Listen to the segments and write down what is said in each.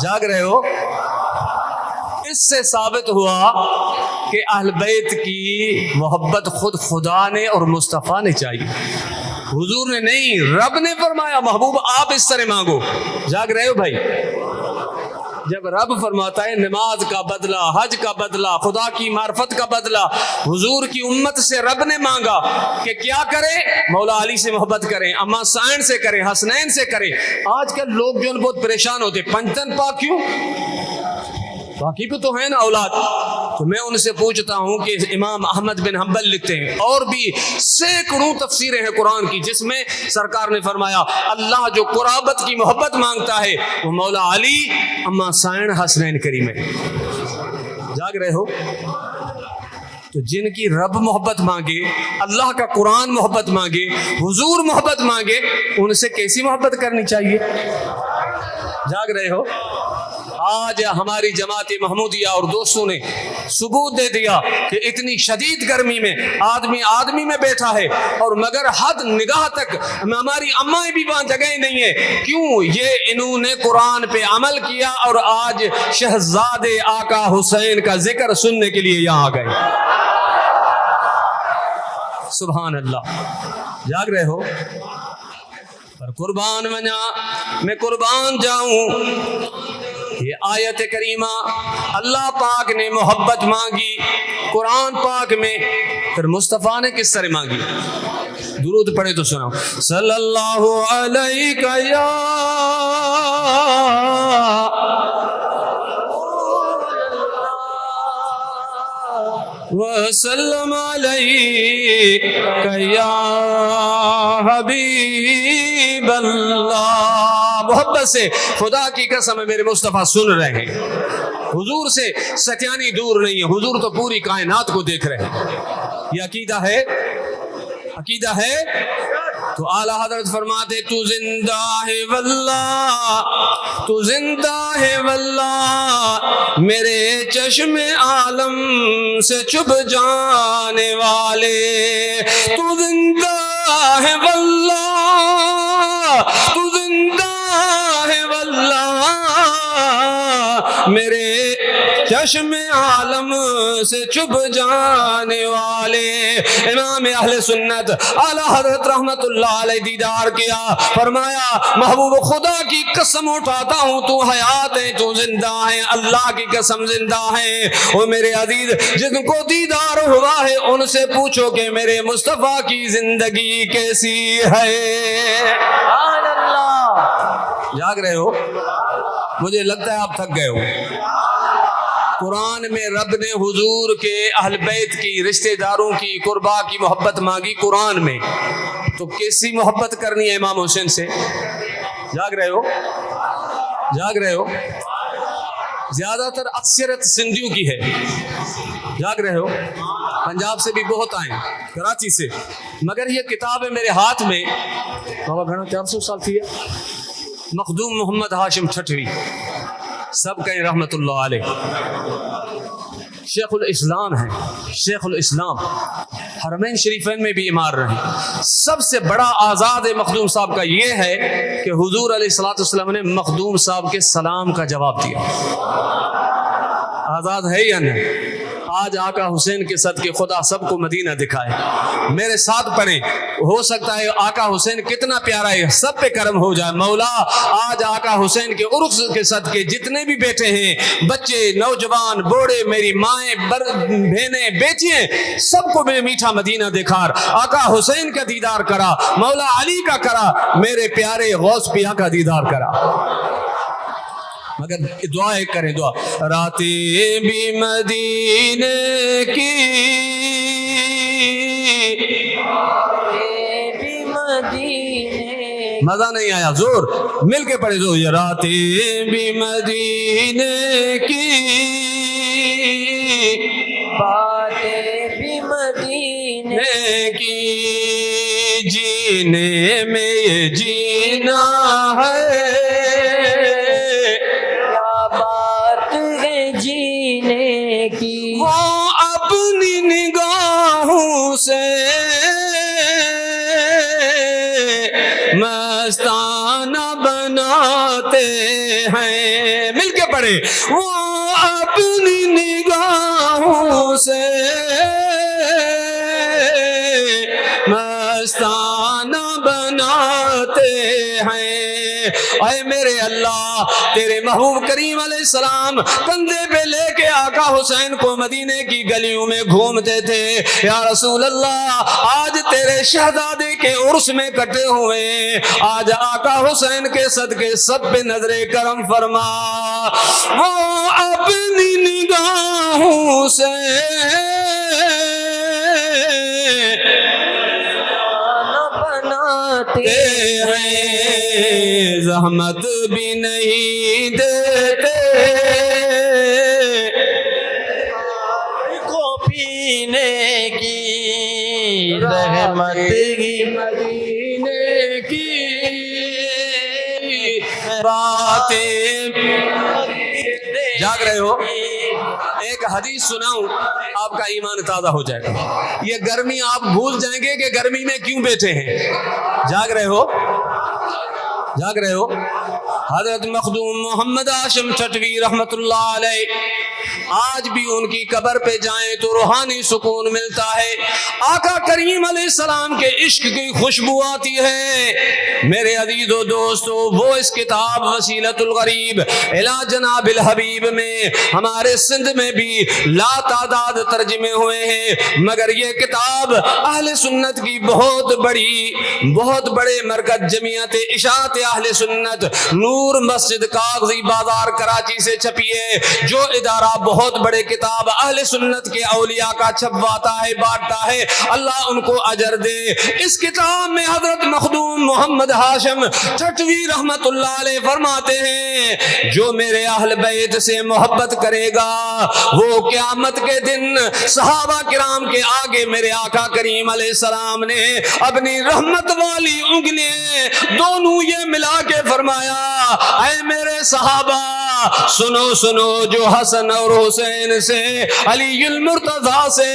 جاگ رہے ہو؟ اس سے ثابت ہوا کہ اہل بیت کی محبت خود خدا نے اور مصطفیٰ نے چاہیے، حضور نے نہیں، رب نے فرمایا محبوب آپ اس طرح مانگو۔ جاگ رہے ہو بھائی؟ جب رب فرماتا ہے نماز کا بدلہ، حج کا بدلہ، خدا کی معرفت کا بدلہ حضور کی امت سے رب نے مانگا کہ کیا کریں؟ مولا علی سے محبت کریں، اما سائن سے کریں، حسنین سے کریں۔ آج کل لوگ جو بہت پریشان ہوتے، پنجتن پاک کیوں؟ باقی بھی تو ہیں نا اولاد۔ تو میں ان سے پوچھتا ہوں کہ امام احمد بن حنبل لکھتے ہیں، اور بھی سینکڑوں تفسیریں ہیں قرآن کی جس میں سرکار نے فرمایا اللہ جو قرابت کی محبت مانگتا ہے وہ مولا علی، اما سائن، حسنین کریم ہے۔ جاگ رہے ہو؟ تو جن کی رب محبت مانگے، اللہ کا قرآن محبت مانگے، حضور محبت مانگے، ان سے کیسی محبت کرنی چاہیے؟ جاگ رہے ہو؟ آج ہماری جماعت محمودیہ اور دوستوں نے ثبوت دے دیا کہ اتنی شدید گرمی میں آدمی میں بیٹھا ہے، اور مگر حد نگاہ تک ہماری امائیں بھی وہاں جگہ نہیں ہے۔ کیوں؟ یہ انہوں نے قرآن پہ عمل کیا اور آج شہزادے آقا حسین کا ذکر سننے کے لیے یہاں آ گئے۔ سبحان اللہ۔ جاگ رہے ہو؟ پر قربان منیا، میں قربان جاؤں، یہ آیت کریمہ اللہ پاک نے محبت مانگی قرآن پاک میں، پھر مصطفیٰ نے کس طرح مانگی؟ درود پڑھے تو سناؤ۔ صلی اللہ علیہ یا وسلم علیک یا حبیب اللہ۔ محبت سے خدا کی قسم ہے میرے مصطفیٰ سن رہے ہیں، حضور سے ستیانی دور نہیں ہے، حضور تو پوری کائنات کو دیکھ رہے ہیں۔ یہ عقیدہ ہے، عقیدہ ہے۔ تو اعلیٰ حضرت فرماتے تو زندہ ہے واللہ، تو زندہ ہے واللہ، میرے چشم عالم سے چھپ جانے والے، تو زندہ ہے واللہ، تو زندہ ہے واللہ، میرے چشم عالم سے چھپ جانے والے۔ امام اہل سنت اعلیٰ حضرت رحمت اللہ علیہ دیدار کیا، فرمایا محبوب خدا کی قسم اٹھاتا ہوں تو حیات ہے، تو زندہ ہے، اللہ کی قسم زندہ ہے۔ اور میرے عزیز جن کو دیدار ہوا ہے ان سے پوچھو کہ میرے مصطفیٰ کی زندگی کیسی ہے۔ سبحان اللہ۔ جاگ رہے ہو؟ مجھے لگتا ہے آپ تھک گئے ہو۔ قرآن میں رب نے حضور کے اہل بیت کی، رشتہ داروں کی، قربا کی محبت مانگی قرآن میں، تو کیسی محبت کرنی ہے امام حسین سے؟ جاگ رہے ہو؟ جاگ رہے ہو؟ زیادہ تر اکثریت سندھیوں کی ہے۔ جاگ رہے ہو؟ پنجاب سے بھی بہت آئے، کراچی سے، مگر یہ کتاب ہے میرے ہاتھ میں، بابا گھنا 400 سال تھی ہے، مخدوم محمد ہاشم ٹھٹوی، سب کہیں رحمت اللہ علیہ، شیخ الاسلام ہیں، شیخ الاسلام، حرمین شریفین میں بھی امار رہے۔ سب سے بڑا آزاد مخدوم صاحب کا یہ ہے کہ حضور علیہ الصلوۃ والسلام نے مخدوم صاحب کے سلام کا جواب دیا۔ آزاد ہے یا نہیں؟ آج آقا حسین کے صدقے خدا سب کو مدینہ دکھائے۔ میرے ساتھ پڑھیں، ہو سکتا ہے آقا حسین کتنا پیارا ہے، سب پہ کرم ہو جائے۔ مولا آج آقا حسین کے عرس کے صدقے جتنے بھی بیٹھے ہیں، بچے، نوجوان، بوڑھے، میری مائیں، بہنیں، بیٹیاں، سب کو میں میٹھا مدینہ دکھار، آقا حسین کا دیدار کرا، مولا علی کا کرا، میرے پیارے غوث پیا کا دیدار کرا۔ مگر دعا ایک کریں، دعا راتیں بھی مدینے کی، مزہ نہیں آیا، زور مل کے پڑھے، زور، یہ راتیں بھی مدینے کی، باتیں بھی مدینے کی، جینے میں یہ جینا ہے، وہ اپنی نگاہوں سے مستانہ بناتے ہیں. مل کے پڑھے. وہ اپنی نگاہوں سے مستانہ بناتے ہیں. اے میرے اللہ، تیرے محبوب کریم علیہ السلام کندھے پہ لے کے آقا حسین کو مدینے کی گلیوں میں گھومتے تھے. یا رسول اللہ، آج تیرے شہزادے کے عرس میں کٹے ہوئے، آج آقا حسین کے صدقے سب پہ نظر کرم فرما. وہ اپنی نگاہوں سے ہیں، زحمت بھی نہیں دیتے کو پینے کی رحمت کی مدینے کی باتیں. جاگ رہے ہو؟ ایک حدیث سناؤں، آپ کا ایمان تازہ ہو جائے گا. یہ گرمی آپ بھول جائیں گے کہ گرمی میں کیوں بیٹھے ہیں. جاگ رہے ہو؟ جاگ رہے ہو؟ حضرت مخدوم محمد ہاشم ٹھٹوی رحمت اللہ علیہ، آج بھی ان کی قبر پہ جائیں تو روحانی سکون ملتا ہے. آقا کریم علیہ السلام کے عشق کی خوشبو آتی ہے. میرے عزیز و دوستو، وہ اس کتاب وسیلۃ الغریب الی جناب الحبیب میں ہمارے سندھ میں بھی لا تعداد ترجمے ہوئے ہیں، مگر یہ کتاب اہل سنت کی بہت بڑے مرکز جمعیت اشاعت اہل سنت نور مسجد کاغذی بازار کراچی سے چھپی ہے، جو ادارہ بہت بڑے کتاب اہل سنت کے اولیاء کا چھپواتا ہے، بانٹتا ہے. اللہ ان کو اجر دے. اس کتاب میں حضرت مخدوم محمد ہاشم ٹھٹوی رحمت اللہ علیہ فرماتے ہیں، جو میرے اہل بیت سے محبت کرے گا وہ قیامت کے دن صحابہ کرام کے آگے میرے آقا کریم علیہ السلام نے اپنی رحمت والی انگلیاں دونوں یہ ملا کے فرمایا، اے میرے صحابہ سنو سنو، جو حسن اور حسین سے، علی المرتضی سے،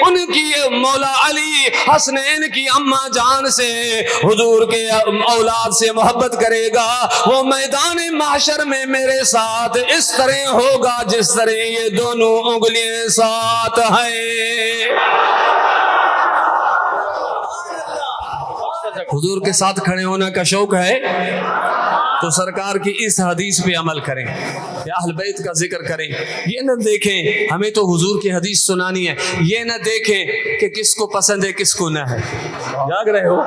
ان کی مولا علی حسنین کی اماں جان سے، حضور کے اولاد سے محبت کرے گا، وہ میدان محشر میں میرے ساتھ اس طرح ہوگا جس طرح یہ دونوں انگلیاں ساتھ ہیں. حضور کے ساتھ کھڑے ہونے کا شوق ہے تو سرکار کی اس حدیث پہ عمل کریں، یا اہل بیت کا ذکر کریں. یہ نہ دیکھیں ہمیں تو حضور کی حدیث سنانی ہے، یہ نہ دیکھیں کہ کس کو پسند ہے کس کو نہ ہے. جاگ رہے ہو؟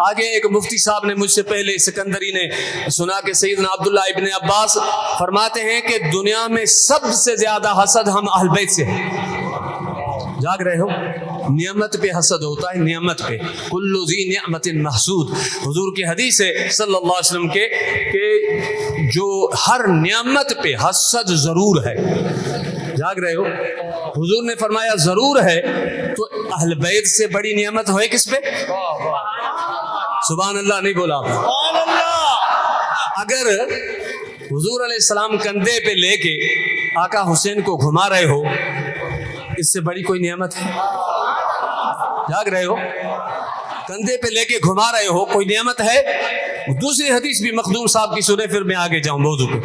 آگے ایک مفتی صاحب نے مجھ سے پہلے سکندری نے سنا کہ سیدنا عبداللہ ابن عباس فرماتے ہیں کہ دنیا میں سب سے زیادہ حسد ہم اہل بیت سے ہیں. جاگ رہے ہو؟ نعمت پہ حسد ہوتا ہے، نعمت پہ. کل ذی نعمت محسود، حضور کی حدیث ہے صلی اللہ علیہ وسلم کے کہ جو ہر نعمت پہ حسد ضرور ہے. جاگ رہے ہو؟ حضور نے فرمایا ضرور ہے، تو اہل بیت سے بڑی نعمت ہوئے کس پہ؟ سبحان اللہ نہیں بولا. اگر حضور علیہ السلام کندھے پہ لے کے آقا حسین کو گھما رہے ہو، اس سے بڑی کوئی نعمت ہے؟ جاگ رہے ہو؟ کندھے پہ لے کے گھما رہے ہو، کوئی نعمت ہے؟ دوسری حدیث بھی مخدوم صاحب کی سنیں، پھر میں آگے جاؤں موضوع پہ،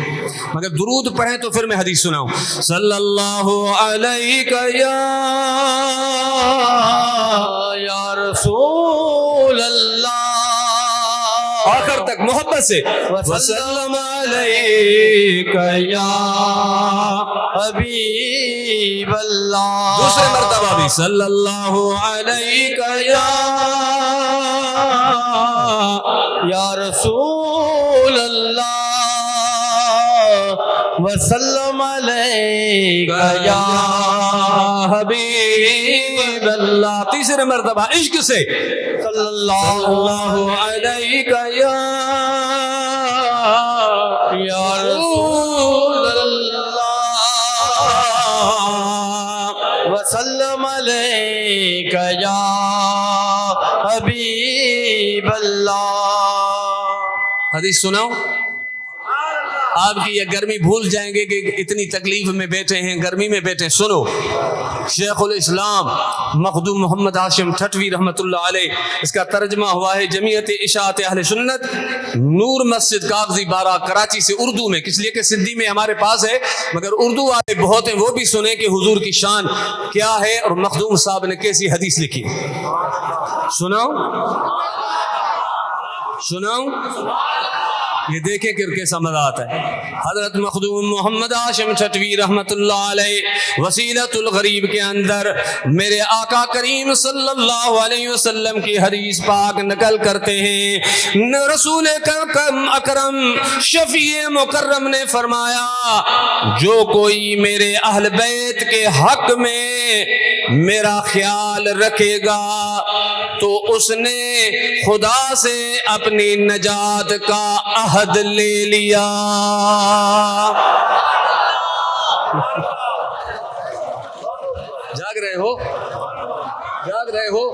مگر درود پڑھیں تو پھر میں حدیث سناؤں. صلی اللہ علیہ یا رسول اللہ، آخر تک محبت سے. وسلم علیک یا حبیب اللہ. دوسرے مرتبہ بھی صلی اللہ علیک یا رسول اللہ، وسلم علیک یا حبیب اللہ. تیسرے مرتبہ عشق سے صلی اللہ علیہ یا رسول اللہ، وسلم علیک یا حبیب اللہ. حدیث سناؤ. آپ کی یہ گرمی بھول جائیں گے کہ اتنی تکلیف میں بیٹھے ہیں، گرمی میں بیٹھے. سنو، شیخ الاسلام مخدوم محمد ہاشم ٹھٹوی رحمۃ اللہ علیہ، اس کا ترجمہ ہوا ہے جمعیت اشاعت اہل سنت، نور مسجد کاغذی 12 کراچی سے، اردو میں، اس لیے کہ سندھی میں ہمارے پاس ہے مگر اردو والے بہت ہیں، وہ بھی سنیں کہ حضور کی شان کیا ہے اور مخدوم صاحب نے کیسی حدیث لکھی. سناؤں یہ دیکھیں کہ کیسا مزہ آتا ہے. حضرت مخدوم محمد ہاشم ٹھٹوی رحمت اللہ علیہ وسیلۃ الغریب کے اندر میرے آقا کریم صلی اللہ علیہ وسلم کی حدیث پاک نقل کرتے ہیں. رسول اکرم شفیع مکرم نے فرمایا جو کوئی میرے اہل بیت کے حق میں میرا خیال رکھے گا تو اس نے خدا سے اپنی نجات کا عہد لے لیا. جاگ رہے ہو؟ جاگ رہے ہو؟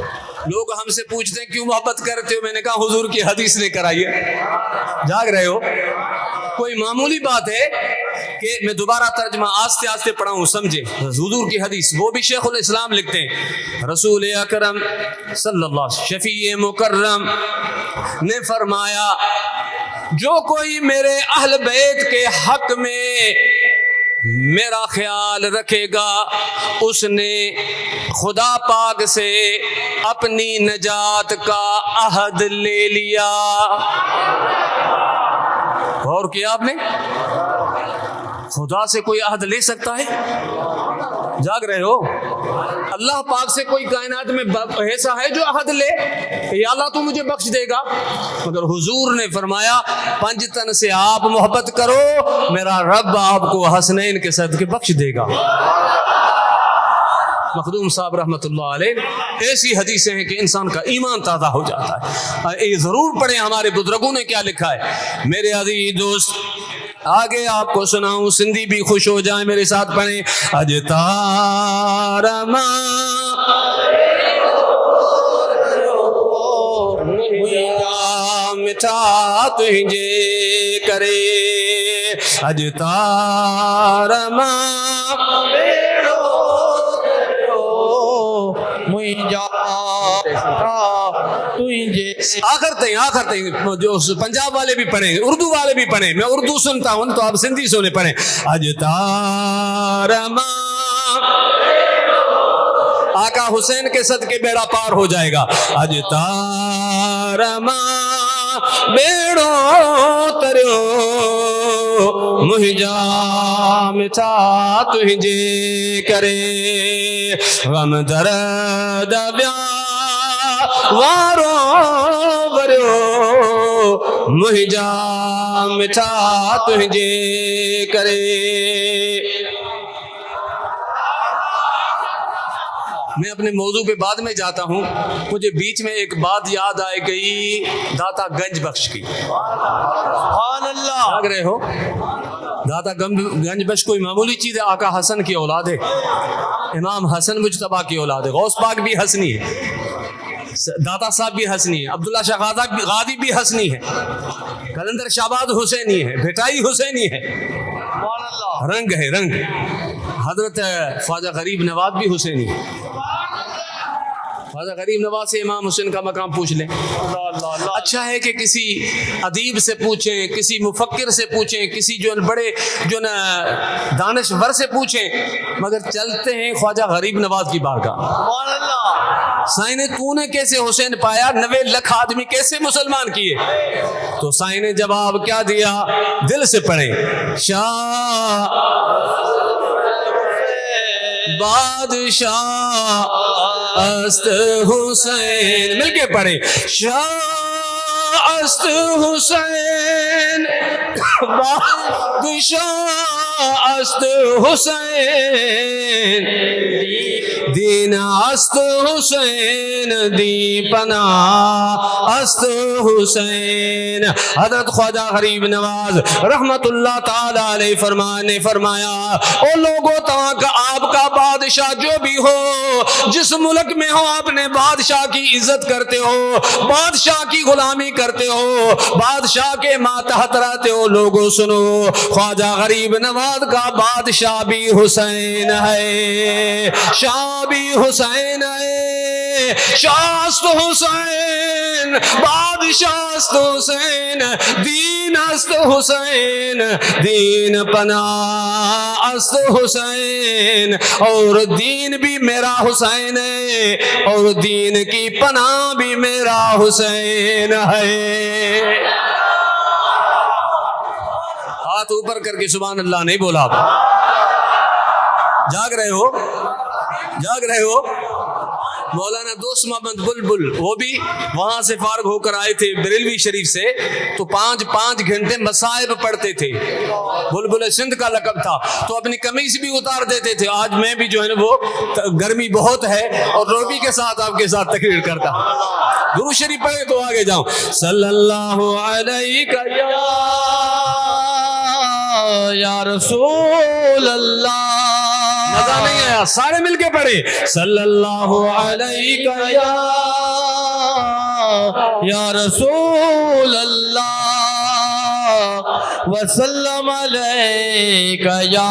لوگ ہم سے پوچھتے ہیں کیوں محبت کرتے ہو؟ میں نے کہا حضور کی حدیث لے کر آئیے. جاگ رہے ہو؟ کوئی معمولی بات ہے کہ میں دوبارہ ترجمہ آستے آستے پڑھاؤں، سمجھے. حضور کی حدیث وہ بھی شیخ الاسلام لکھتے ہیں، رسول اکرم صلی اللہ علیہ وسلم شفیع مکرم نے فرمایا جو کوئی میرے اہل بیت کے حق میں میرا خیال رکھے گا اس نے خدا پاک سے اپنی نجات کا عہد لے لیا. اور کیا آپ نے خدا سے کوئی عہد لے سکتا ہے؟ جاگ رہے ہو؟ اللہ پاک سے کوئی کائنات میں ایسا ہے جو عہد لے یا اللہ تو مجھے بخش دے گا؟ مگر حضور نے فرمایا پنجتن سے آپ محبت کرو، میرا رب آپ کو حسنین کے صدقے بخش دے گا. مخدوم صاحب رحمت اللہ علیہ ایسی حدیثیں ہیں کہ انسان کا ایمان تازہ ہو جاتا ہے. یہ ضرور پڑھیں ہمارے بزرگوں نے کیا لکھا ہے. میرے عزیز دوست آگے آپ کو سناؤں، سندھی بھی خوش ہو جائیں، میرے ساتھ پڑھیں. اج تارما مٹھا تجھے کرے، اج تارما آخر تئیں جو پنجاب والے بھی پڑھیں، اردو والے بھی پڑھیں، میں اردو سنتا ہوں تو آپ سندھی سنے پڑھیں. اج تارما آقا حسین کے صدقے بیڑا پار ہو جائے گا. اج تارما بیڑو تریو مہجا مٹھا تجھے کرے، غم درد بیا وارو ورو مہجا مٹھا تجھے کرے. میں اپنے موضوع پہ بعد میں جاتا ہوں، مجھے بیچ میں ایک بات یاد آئے گئی داتا گنج بخش کی. سبحان اللہ. جاگ رہے ہو؟ داتا گنج بخش کوئی معمولی چیز ہے، آقا حسن کی اولاد ہے، امام حسن مجتبیٰ کی اولاد ہے، غوث پاک بھی حسنی ہے، داتا صاحب بھی حسنی ہے، عبداللہ شاہ غازی بھی حسنی ہے، کلندر شہباز حسینی ہے، بھٹائی حسینی ہے. رنگ ہے رنگ. حضرت خواجہ غریب نواز بھی حسینی ہے. خواجہ غریب نواز سے امام حسین کا مقام پوچھ لیں. اچھا ہے کہ کسی ادیب سے پوچھیں، کسی مفکر سے پوچھیں، کسی جو بڑے جو دانشور سے پوچھیں، مگر چلتے ہیں خواجہ غریب نواز کی بارگاہ. سائیں نے تو نے کیسے حسین پایا؟ 90 لاکھ آدمی کیسے مسلمان کیے؟ تو سائیں نے جواب کیا دیا؟ دل سے پڑھیں. شاہ بادشاہ است حسین، مل کے پڑھیں. شاہ است حسین بادشاہ است حسین، دین است حسین دی پناہ است حسین. حضرت خواجہ غریب نواز رحمت اللہ تعالی علیہ فرمایا او لوگو تمہاں کا آپ کا بادشاہ جو بھی ہو، جس ملک میں ہو، اپنے بادشاہ کی عزت کرتے ہو، بادشاہ کی غلامی کرتے ہو، بادشاہ کے ماتحت رہتے ہو. لوگ لوگوں سنو، خواجہ غریب نواز کا بادشاہ بھی حسین ہے، شاہ بھی حسین ہے، شاہ است حسین، بادشاہ است حسین، دین است حسین، دین پناہ است حسین، اور دین بھی میرا حسین ہے اور دین کی پناہ بھی میرا حسین ہے۔ ہاتھ اوپر کر کے سبحان اللہ نہیں بولا آپ؟ جاگ رہے ہو؟ جاگ رہے ہو؟ مولانا دوست محمد بلبل وہ بھی وہاں سے فارغ ہو کر آئے تھے بریلوی شریف سے، تو 5 گھنٹے مصائب پڑھتے تھے، بلبل سندھ کا لقب تھا، تو اپنی قمیص بھی اتار دیتے تھے۔ آج میں بھی جو ہے نا وہ گرمی بہت ہے اور روٹی کے ساتھ آپ کے ساتھ تقریر کرتا۔ درود شریف پڑھے تو آگے جاؤں۔ صلی اللہ علیہ یا رسول اللہ، مزہ نہیں آیا؟ سارے مل کے پڑھے صلی اللہ علیہ یا رسول اللہ وسلم علیک یا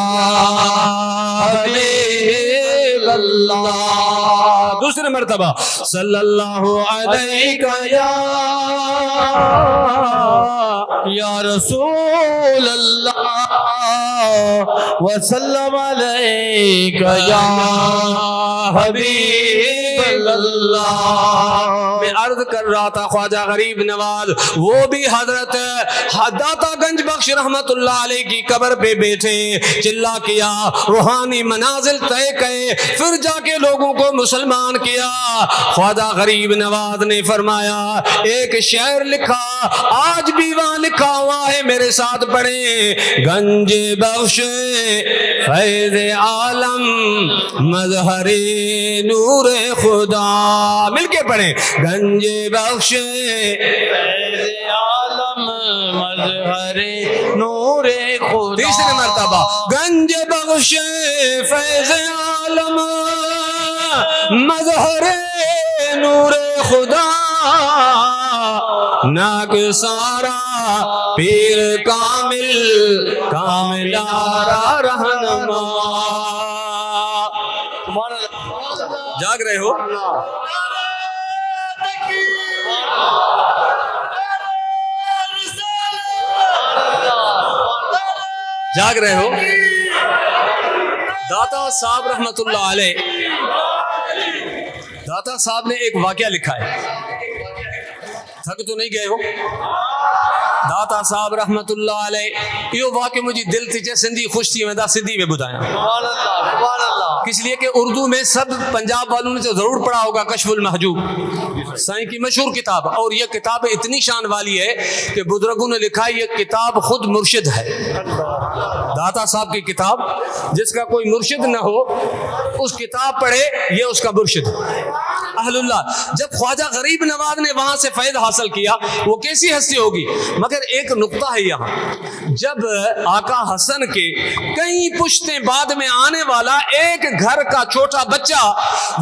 حبیب اللہ۔ دوسرے مرتبہ صلی اللہ علیہ یا رسول اللہ وسلم علیک یا حبیب اللہ۔ میں عرض کر رہا تھا خواجہ غریب نواز وہ بھی حضرت داتا گنج بخش رحمت اللہ علیہ کی قبر پہ بیٹھے، چلا کیا، روحانی منازل طے کئے، پھر جا کے لوگوں کو مسلمان کیا۔ خواجہ غریب نواز نے فرمایا ایک شعر لکھا، آج بھی وہاں لکھا ہوا ہے، میرے ساتھ پڑھیں۔ گنج بخش فیض عالم مظہر نور خدا، مل کے پڑھیں۔ گنج بخش فیض عالم مظہر نور خدا، تیسرے مرتبہ گنج بخش فیض عالم مظہر نور خدا، ناک سارا پیر کامل کامل آرا رہنما۔ جاگ رہے ہو؟ جاگ رہے ہو؟ داتا صاحب رحمت اللہ علیہ، داتا صاحب نے ایک واقعہ لکھا ہے، تھک تو نہیں گئے ہو؟ داتا صاحب رحمت اللہ علیہ یہ واقعہ مجھے دل تھی سندھی خوش تھی، میں دا سندھی میں بتایا، اس لیے کہ اردو میں سب پنجاب والوں نے تو ضرور پڑھا ہوگا کشف المحجوب، سائیں کی مشہور کتاب، اور یہ کتاب اتنی شان والی ہے کہ بزرگوں نے لکھا یہ کتاب خود مرشد ہے۔ داتا صاحب کی کتاب، جس کا کوئی مرشد نہ ہو اس کتاب پڑھے، یہ اس کا مرشد اہل اللہ۔ جب خواجہ غریب نواز نے وہاں سے فیض حاصل کیا، وہ کیسی ہستی ہوگی؟ مگر ایک نقطہ ہے یہاں، جب آقا حسن کے کئی پشتیں بعد میں آنے والا ایک گھر کا چھوٹا بچہ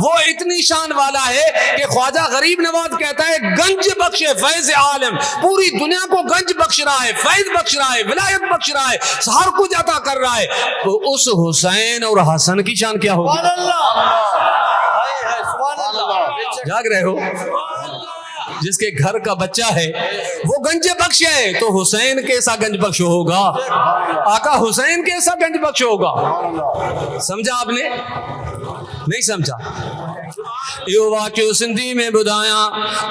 وہ اتنی شان والا ہے کہ خواجہ غریب نواز کہتا ہے گنج بخش فیض عالم، پوری دنیا کو گنج بخش رہا ہے، فیض بخش رہا ہے، ولایت بخش رہا ہے، ہر کچھ عطا کر رہا ہے، تو اس حسین اور حسن کی شان کیا ہوگی؟ جاگ رہے ہو؟ جس کے گھر کا بچہ ہے وہ گنج بخش ہے، تو حسین کیسا گنج بخش ہوگا؟ آقا حسین کیسا گنج بخش ہوگا؟ سمجھا آپ نے؟ نہیں سمجھا؟ یہ واقعہ سندھی میں بدایا،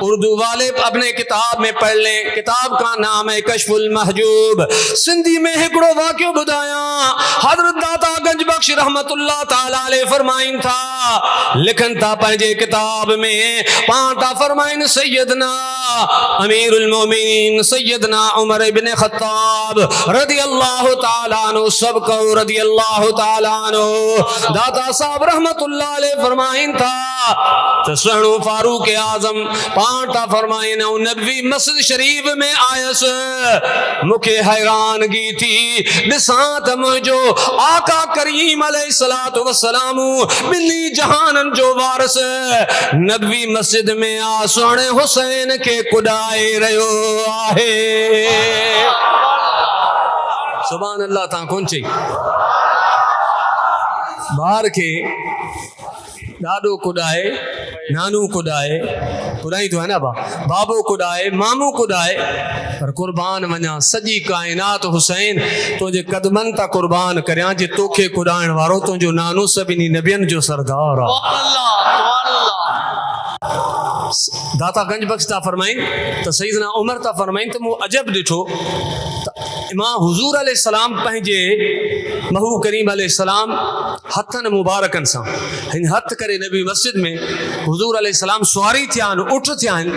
اردو والے اپنے کتاب میں پڑھ لیں، کتاب کا نام ہے کشف المحجوب۔ سندھی میں ہکڑو واقعہ بدایا، حضرت داتا گنج بخش رحمت اللہ تعالی علیہ فرمائن تھا، لکھن تھا پنجے کتاب میں، پانتا فرمائن سیدنا امیر المومنین سیدنا عمر بن خطاب رضی اللہ تعالیٰ عنہ، سب کو رضی اللہ تعالیٰ عنہ، داتا صاحب رحمت اللہ علیہ فرمائن تھا، تسرنو فاروق اعظم پانٹا فرمائن نبوی مسجد شریف میں آیس، مکھے حیرانگی تھی بسانت مجھو آقا کریم علیہ السلام بلی جہانن جو وارس نبوی مسجد میں آ سونے حسین کے کڈائے رہو آہے۔ سبحان اللہ تاں کون چاہیے بار کے ڈاڈو کڈائے نانو کڈائے کڈائی تو ہے نا بابو کڈائے مامو کڈائے پر قربان ونیا سجی کائنات حسین تجھے قدمن تا قربان کریاں جے توکھے کڈائن وارو تجھو نانو سبنی نبیان جو سردار داتا گنج بخش تا فرمائیں تو سیدنا عمر تا فرمائیں تو مو عجب ڈٹھو امام حضور علیہ السلام پہنجے محبوب کریم علیہ السلام ہتھن مبارکن سا ہتھ کرے نبی مسجد میں حضور علیہ السلام سواری تھیان اٹھ تھیان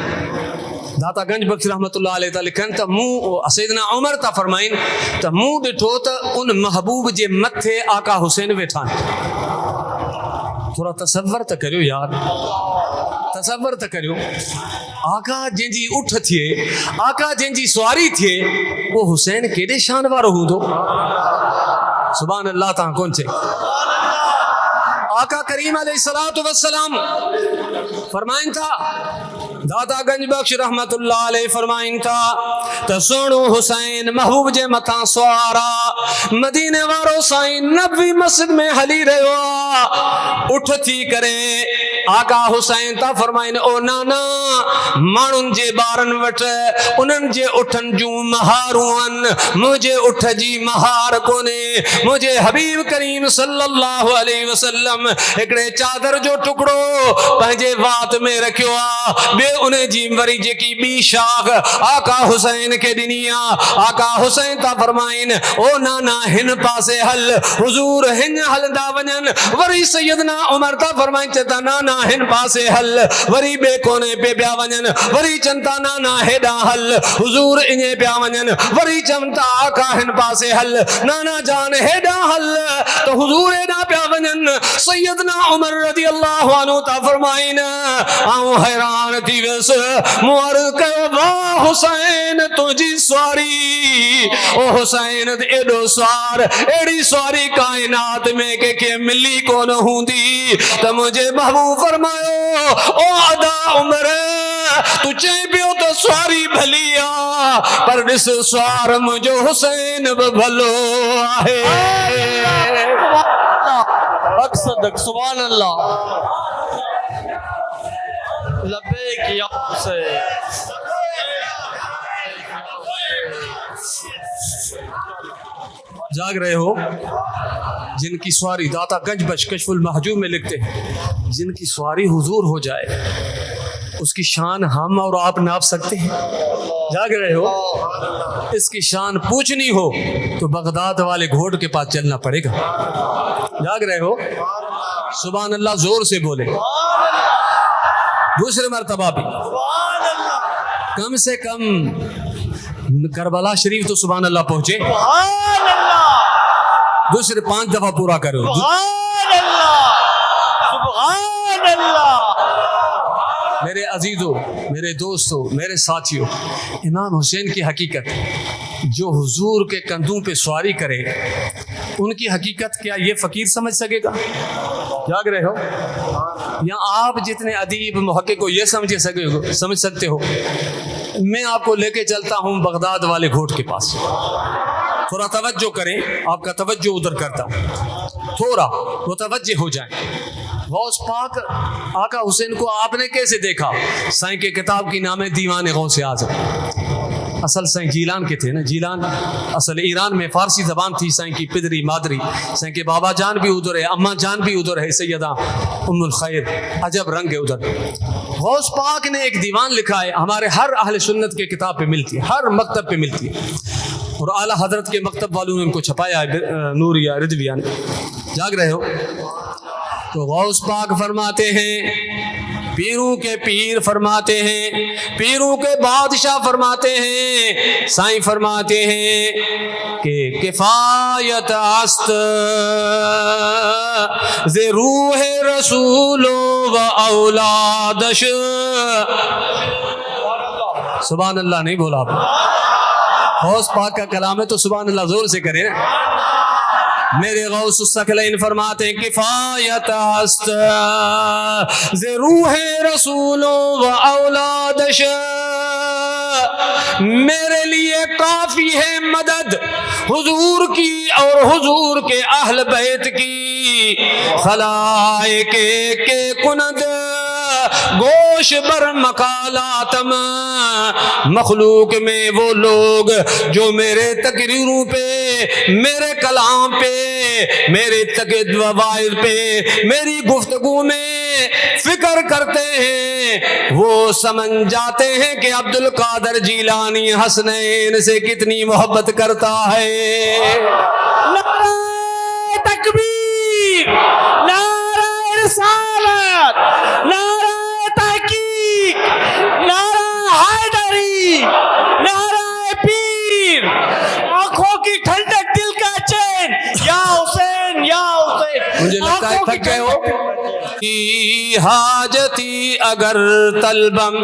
داتا گنج بخش رحمت اللہ علیہ تعالی لکھن تا مو سیدنا عمر تا فرمائیں تا مو ڈٹھو تا ان محبوب جے متھے آقا حسین ویٹھان تھوڑا تصور تا کریو یار تصور تا کریو آقا جن جی اٹھ تھے آقا جن جی سواری تھے وہ حسین کیڑے شان وارو ہوں دو سبحان اللہ تاں کون چھے آقا کریم علیہ السلام فرمائن تھا دادا گنج بخش رحمت اللہ علیہ فرمائن تھا تسونو حسین محبوب جے متاں سوارا مدینے وارو سائن نبی مسجد میں حلی رہوا اٹھ تھی کرے آقا حسین تا فرمائن او نانا مانن جے بارن وٹ انن جے اٹھن جو مہارون مجھے اٹھ جی مہار کونے مجھے حبیب کریم صلی اللہ علیہ وسلم ایکڑے چادر جو ٹکڑو پہنجے وات میں رکھو بے انہیں جی وری جے کی بی شاخ آقا حسین کے دنیا آقا حسین تا فرمائن او نانا ہن پاسے حل حضور ہن حل دا ونن وری سیدنا عمر تا فرمائن چتا نانا ہن پاسے حل وری بے کونے پہ بیا ونن وری چنتا نانا ہیڈا حل حضور انہیں بیا ونن وری چنتا آقا ہن پاسے حل نانا جان ہیڈا حل تو حضور ہیڈا بیا ونن سیدنا عمر رضی اللہ عنہ تا فرمائن آؤں حیران تھی ویس موار واہ حسین تجھی سواری او حسین ایڈو سوار ایڈی سواری کائنات میں کہ ملی کون ہوں دی تو مجھے محبوب فرمائے او ادا عمر تو چیپیو تو سواری بھلیا پر جس سوار مجھو حسین بھلو آئے صدق سبحان اللہ لبیک یا حسین جاگ رہے ہو جن کی سواری داتا گنج بخش کشف المحجوب میں لکھتے ہیں جن کی سواری حضور ہو جائے اس کی شان ہم اور آپ ناپ سکتے ہیں جاگ رہے ہو اس کی شان پوچھنی ہو تو بغداد والے گھوڑ کے پاس چلنا پڑے گا جاگ رہے ہو سبحان اللہ زور سے بولے دوسرے مرتبہ بھی کم سے کم کربلا شریف تو سبحان اللہ پہنچے دوسرے 5 دفعہ پورا کرو میرے عزیزوں میرے دوستوں میرے ساتھیوں امام حسین کی حقیقت جو حضور کے کندھوں پہ سواری کرے ان کی حقیقت کیا یہ فقیر سمجھ سکے گا جاگ رہے ہو یا آپ جتنے ادیب محقق کو یہ سمجھ سکتے ہو میں آپ کو لے کے چلتا ہوں بغداد والے گھوٹ کے پاس تھوڑا توجہ کریں آپ کا توجہ ادھر کرتا ہوں تھوڑا متوجہ ہو جائیں غوث پاک آقا حسین کو آپ نے کیسے دیکھا سائیں کے کتاب کی نام ہے دیوان غوث اعظم اصل سائیں جیلان کے تھے نا جیلان اصل ایران میں فارسی زبان تھی سائیں کی پدری مادری سائیں کے بابا جان بھی ادھر ہے اماں جان بھی ادھر ہے سیدہ ام الخیر عجب رنگ ہے ادھر غوث پاک نے ایک دیوان لکھا ہے ہمارے ہر اہل سنت کے کتاب پہ ملتی ہے ہر مکتب پہ ملتی ہے اور اعلیٰ حضرت کے مکتب والوں نے ان کو چھپایا ہے نوریہ رضویہ نے جاگ رہے ہو تو غوث پاک فرماتے ہیں پیروں کے پیر فرماتے ہیں پیروں کے بادشاہ فرماتے ہیں سائیں فرماتے ہیں کہ کفایت است ز روح رسول و اولادش سبحان اللہ نہیں بولا آپ غوث پاک کا کلام ہے تو سبحان اللہ زور سے کریں میرے غوث الثقلین فرماتے ہیں کفایت است ز روح رسول و اولادش میرے لیے کافی ہے مدد حضور کی اور حضور کے اہل بیت کی خلائق کے کند گوش بر مقالاتم، مخلوق میں وہ لوگ جو میرے تقریروں پہ، میرے کلام پہ، میرے وعظ پہ، میری گفتگو میں فکر کرتے ہیں، وہ سمجھ جاتے ہیں کہ عبد القادر جیلانی حسنین سے کتنی محبت کرتا ہے۔ نعرہ تکبیر، نعرہ رسالت، نعرہ تحقیق، نعرہ حیدری، نعرہ پیر، آنکھوں کی ٹھنڈک، دل کا چین، یا حسین یا حسین۔ مجھے لگتا ہے تھک گئے ہو۔ کی حاجتی اگر طلبم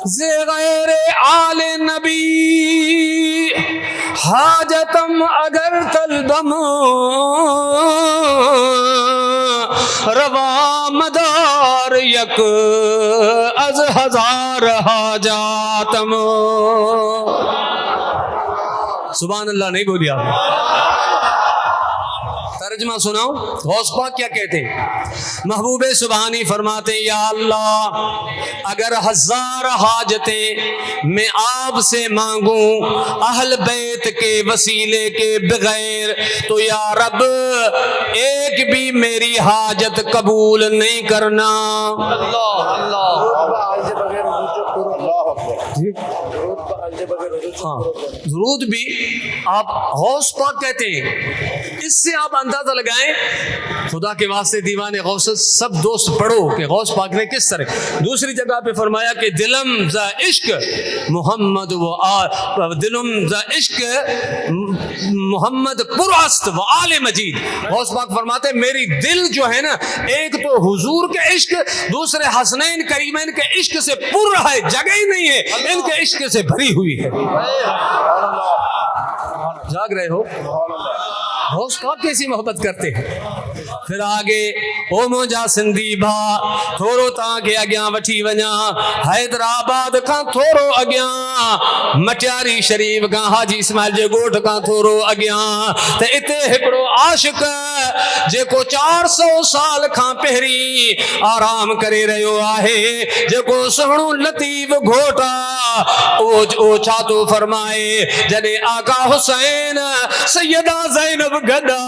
زی غیر آل نبی، حاجتم اگر طلبم روا مدار یک از ہزار حاجاتم۔ سبحان اللہ نہیں بولی آپ نے؟ ترجمہ سناؤں؟ غوث پاک کیا کہتے ہیں؟ محبوب سبحانی فرماتے ہیں یا اللہ اگر ہزار حاجتیں میں آپ سے مانگوں اہل بیت کے وسیلے کے بغیر تو یا رب ایک بھی میری حاجت قبول نہیں کرنا۔ اللہ اللہ ہاں، درود بھی آپ غوث پاک کہتے ہیں۔ اس سے آپ اندازہ لگائیں، خدا کے واسطے دیوان غوث سب دوست پڑھو کہ غوث پاک نے کس طرح دوسری جگہ پہ فرمایا کہ دلم ز عشق محمد دلم ز عشق محمد پرست و آل مجید۔ غوث پاک فرماتے ہیں میری دل جو ہے نا، ایک تو حضور کے عشق، دوسرے حسنین کریمین کے عشق سے پر ہے، جگہ ہی نہیں ہے، ان کے عشق سے بھری ہوئی ہے۔ جاگ رہے ہو؟ غوث پاک کیسی محبت کرتے ہیں۔ پھر آگے او موجا سندھی بھا تھورو تاں کے اگیاں وٹھی ونیا، حیدرآباد کھاں تھورو اگیاں، مٹیاری شریف کھاں حاجی اسماعیل جے گوٹھ کھاں تھورو اگیاں، تے اتے ہکڑو عاشق جے کو 400 سال کھاں پہری آرام کرے رہیو آہے، جے کو سہنو لطیف گھوٹا او چھاتو فرمائے جدے آقا حسین سیدہ زینب گدا،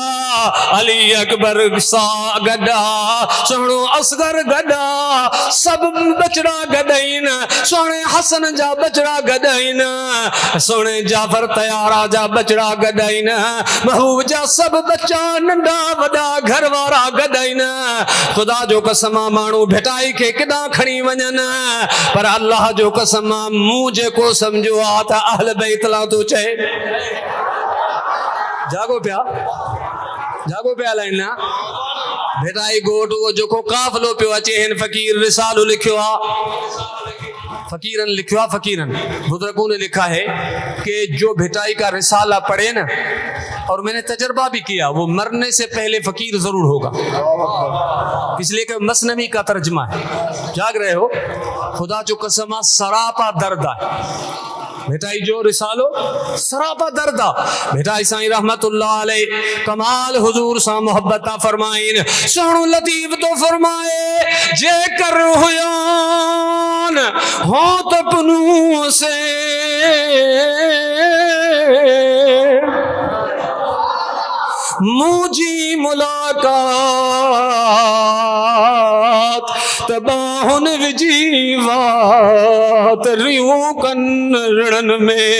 علی اکبر سا گدا، سونے اصغر گدا، سب بچڑا گدائن، سونے حسن جا بچڑا گدائن، سونے جعفر تیارا جا بچڑا گدائن، محبوب جا سب بچہ ننڈا وڈا گھر وارا گدائن۔ خدا جو قسم مانو بھٹائی کے کدا کھڑی ونجن، پر اللہ جو قسم مجھے کو سمجھو آتا اہل بیت لا تو چاہے۔ جاگو پیا لائنا بھٹائی گوٹ وہ جو کو قافلو پیو اچے ہن فقیر رسالو لکھو فقیرن بزرگوں نے لکھا ہے کہ جو بھٹائی کا رسالہ پڑھے نا، اور میں نے تجربہ بھی کیا، وہ مرنے سے پہلے فقیر ضرور ہوگا، اس لیے کہ مثنوی کا ترجمہ ہے۔ جاگ رہے ہو؟ خدا جو قسم سراپا دردہ ہے بھٹائی جو رسالو سراپا دردہ۔ بھٹائی سائیں رحمت اللہ علیہ کمال حضور سا محبتہ فرمائیں، سہنو لطیف تو فرمائے جے کر ہویان ہوں تو پنو سے موجی ملاقات تباہن وجیوات ریوں کن رڑن میں۔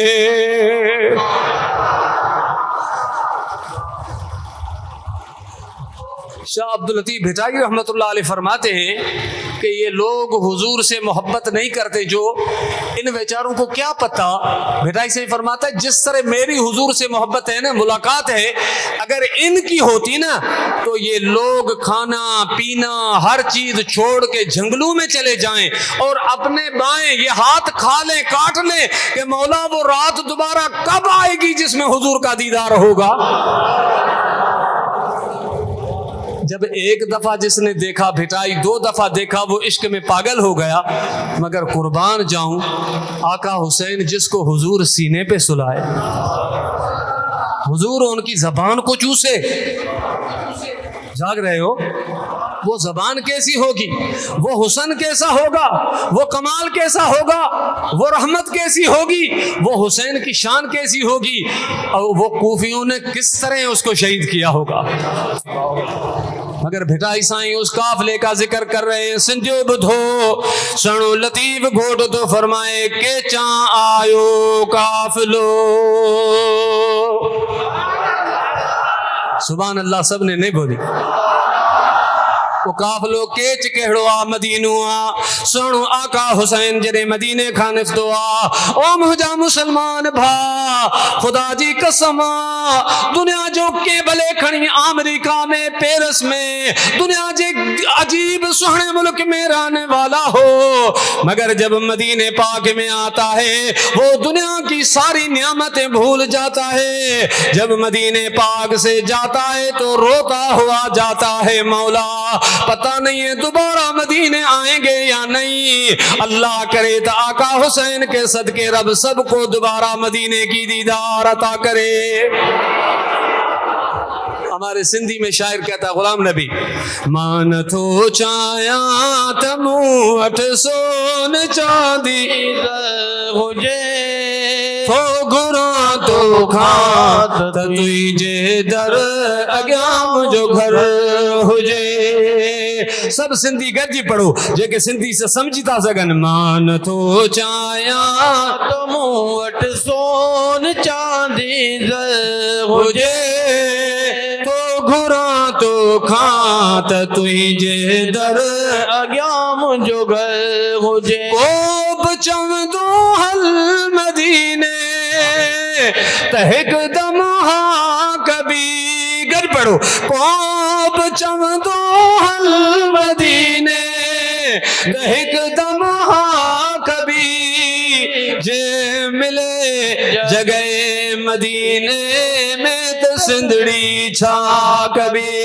شاہ عبداللطیف بھٹائی رحمت اللہ علیہ فرماتے ہیں کہ یہ لوگ حضور سے محبت نہیں کرتے، جو ان بیچاروں کو کیا پتہ۔ بھٹائی سے فرماتا ہے جس طرح میری حضور سے محبت ہے نا، ملاقات ہے، اگر ان کی ہوتی نا تو یہ لوگ کھانا پینا ہر چیز چھوڑ کے جنگلوں میں چلے جائیں اور اپنے بائیں یہ ہاتھ کھا لیں، کاٹ لیں کہ مولا وہ رات دوبارہ کب آئے گی جس میں حضور کا دیدار ہوگا۔ جب ایک دفعہ جس نے دیکھا بھٹائی، 2 دفعہ دیکھا، وہ عشق میں پاگل ہو گیا۔ مگر قربان جاؤں آقا حسین جس کو حضور سینے پہ سلائے، حضور ان کی زبان کو چوسے، جاگ رہے ہو؟ وہ زبان کیسی ہوگی، وہ حسن کیسا ہوگا، وہ کمال کیسا ہوگا، وہ رحمت کیسی ہوگی، وہ حسین کی شان کیسی ہوگی، اور وہ کوفیوں نے کس طرح اس کو شہید کیا ہوگا۔ مگر بھٹائی سائیں اس قافلے کا ذکر کر رہے ہیں۔ سنجو بدھو سنو لطیف گھوٹ تو فرمائے کہ چاں آیو قافلو، سبحان اللہ، سب نے نہیں بولی۔ وہ قافلو کیچ کہڑو آ مدینو آ، سنو آقا حسین جڑے مدینے کھا نفتو آ۔ او مہجا مسلمان بھا خدا جی قسم آ، دنیا جو کے بلے کھڑی امریکہ میں، پیرس میں، دنیا جے عجیب سہنے ملک میں رہنے والا ہو، مگر جب مدینے پاک میں آتا ہے وہ دنیا کی ساری نعمتیں بھول جاتا ہے۔ جب مدینے پاک سے جاتا ہے تو روتا ہوا جاتا ہے، مولا پتہ نہیں ہے دوبارہ مدینے آئیں گے یا نہیں۔ اللہ کرے تو آقا حسین کے صدقے رب سب کو دوبارہ مدینے کی دیدار عطا کرے۔ ہمارے سندھی میں شاعر کہتا ہے غلام نبی، مان تھو چایا تمو اٹھ سون چاندی مجھے تھو گھراں تو کھات تُوئی جے در اگیام جو گھر ہوجے۔ سب سندھی گرجی پڑھو جے کہ سندھی سے سمجھی تا سگن۔ مان تو چایا تمو وٹ سون چاندی ہوجے، تو گھراں تو کھات تُوئی جے در اگیام جو گھر ہوجے۔ کوب چمدو حل مدینے تہک دم ہاں کبھی، گر پڑھو، کوب چمدو حل مدینے تہک دم ہاں کبھی، جے ملے جگہ مدینے میں تو سندڑی چھا کبھی۔